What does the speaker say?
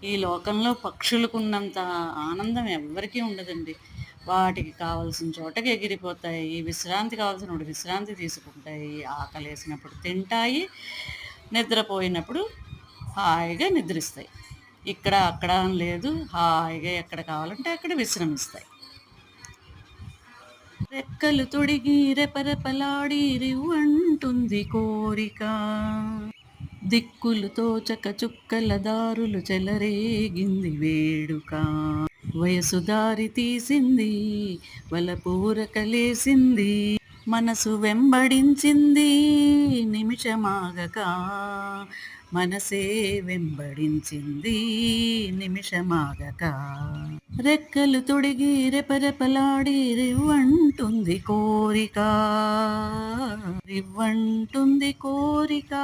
ఈ లోకంలో పక్షులకున్నంత ఆనందం ఎవ్వరికీ ఉండదండి. వాటికి కావాల్సిన చోటకి ఎగిరిపోతాయి. విశ్రాంతి కావాల్సినప్పుడు విశ్రాంతి తీసుకుంటాయి. ఆకలేసినప్పుడు తింటాయి. నిద్రపోయినప్పుడు హాయిగా నిద్రిస్తాయి. ఇక్కడ, అక్కడ అని లేదు. హాయిగా ఎక్కడ కావాలంటే అక్కడ విశ్రమిస్తాయి. రెక్కలు తొడిగి రెపరెపలాడి రివ్వంటుంది కోరిక. దిక్కులు తోచక చుక్కల దారులు చెలరేగింది వేడుక. వయసు దారి తీసింది, వలపూరకలేసింది, మనసు వెంబడించింది నిమిషమాగక. మనసే వెంబడించింది నిమిషమాగక. రెక్కలు తొడిగి రెపరెపలాడి రివ్వంటుంది కోరిక. రివ్వంటుంది కోరిక.